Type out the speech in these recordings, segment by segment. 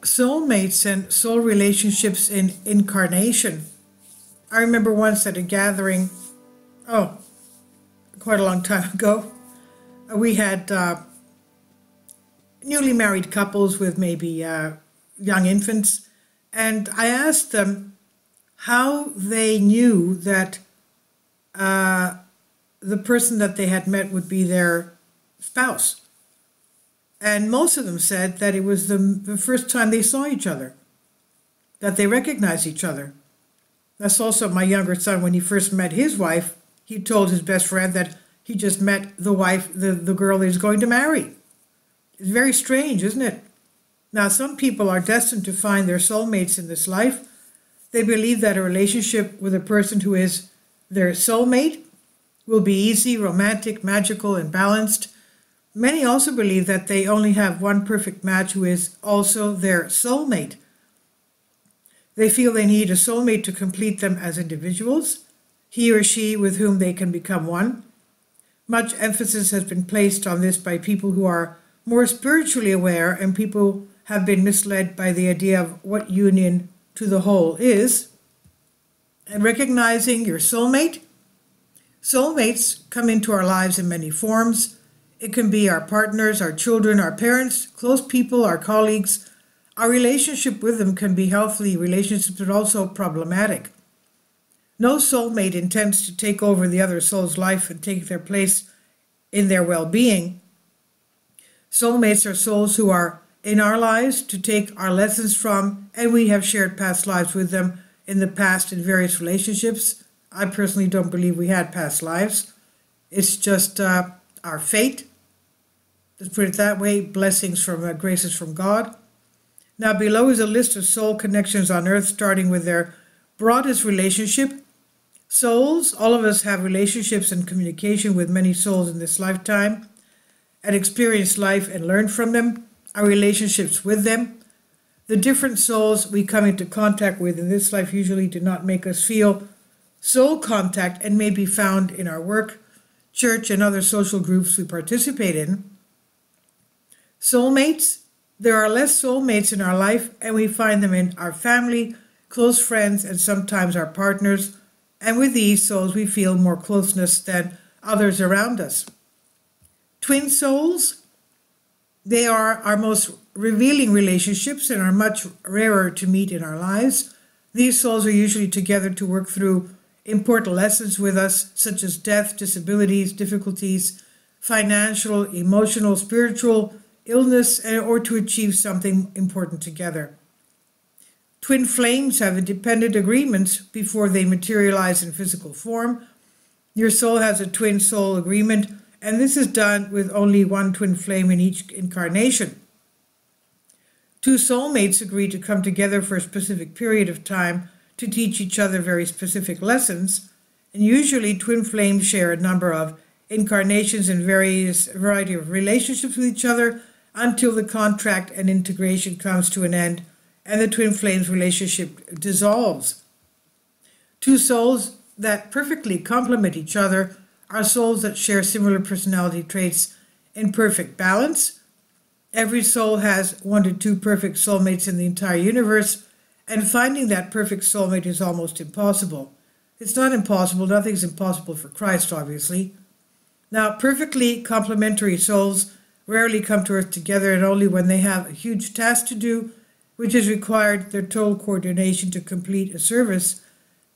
Soulmates and soul relationships in Incarnation. I remember once at a gathering, oh, quite a long time ago, we had newly married couples with maybe young infants, and I asked them how they knew that the person that they had met would be their spouse. And most of them said that it was the first time they saw each other, that they recognized each other. That's also my younger son, when he first met his wife, he told his best friend that he just met the wife, the girl he's going to marry. It's very strange, isn't it? Now, some people are destined to find their soulmates in this life. They believe that a relationship with a person who is their soulmate will be easy, romantic, magical, and balanced. Many also believe that they only have one perfect match who is also their soulmate. They feel they need a soulmate to complete them as individuals, he or she with whom they can become one. Much emphasis has been placed on this by people who are more spiritually aware, and people have been misled by the idea of what union to the whole is. And recognizing your soulmate. Soulmates come into our lives in many forms. It can be our partners, our children, our parents, close people, our colleagues. Our relationship with them can be healthy relationships, but also problematic. No soulmate intends to take over the other soul's life and take their place in their well-being. Soulmates are souls who are in our lives to take our lessons from, and we have shared past lives with them in the past in various relationships. I personally don't believe we had past lives. It's just our fate. Let's put it that way, blessings from graces from God. Now below is a list of soul connections on earth, starting with their broadest relationship. Souls, all of us have relationships and communication with many souls in this lifetime, and experience life and learn from them, our relationships with them. The different souls we come into contact with in this life usually do not make us feel soul contact, and may be found in our work, church, and other social groups we participate in. Soulmates. There are less soulmates in our life, and we find them in our family, close friends, and sometimes our partners. And with these souls, we feel more closeness than others around us. Twin souls. They are our most revealing relationships and are much rarer to meet in our lives. These souls are usually together to work through important lessons with us, such as death, disabilities, difficulties, financial, emotional, spiritual, illness, or to achieve something important together. Twin flames have independent agreements before they materialize in physical form. Your soul has a twin soul agreement, and this is done with only one twin flame in each incarnation. Two soulmates agree to come together for a specific period of time to teach each other very specific lessons, and usually twin flames share a number of incarnations in variety of relationships with each other until the contract and integration comes to an end and the twin flames relationship dissolves. Two souls that perfectly complement each other are souls that share similar personality traits in perfect balance. Every soul has 1 to 2 perfect soulmates in the entire universe, and finding that perfect soulmate is almost impossible. It's not impossible. Nothing's impossible for Christ, obviously. Now, perfectly complementary souls rarely come to earth together, and only when they have a huge task to do, which has required their total coordination to complete a service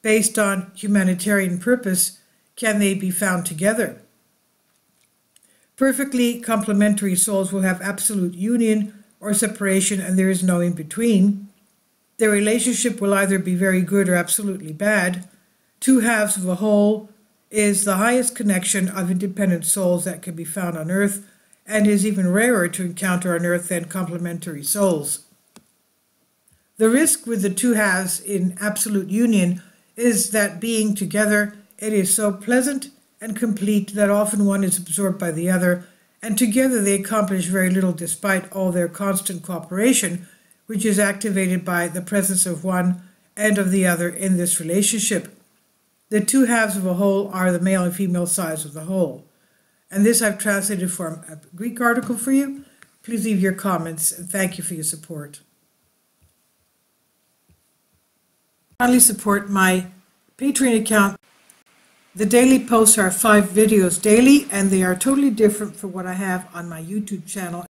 based on humanitarian purpose, can they be found together. Perfectly complementary souls will have absolute union or separation, and there is no in between. Their relationship will either be very good or absolutely bad. Two halves of a whole is the highest connection of independent souls that can be found on earth, and is even rarer to encounter on earth than complementary souls. The risk with the two halves in absolute union is that being together, it is so pleasant and complete that often one is absorbed by the other, and together they accomplish very little despite all their constant cooperation, which is activated by the presence of one and of the other in this relationship. The two halves of a whole are the male and female sides of the whole. And this I've translated from a Greek article for you. Please leave your comments, and thank you for your support. Kindly support my Patreon account. The daily posts are 5 videos daily, and they are totally different from what I have on my YouTube channel.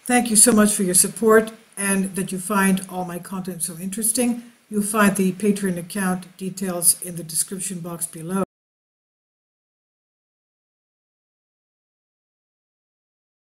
Thank you so much for your support and that you find all my content so interesting. You'll find the Patreon account details in the description box below.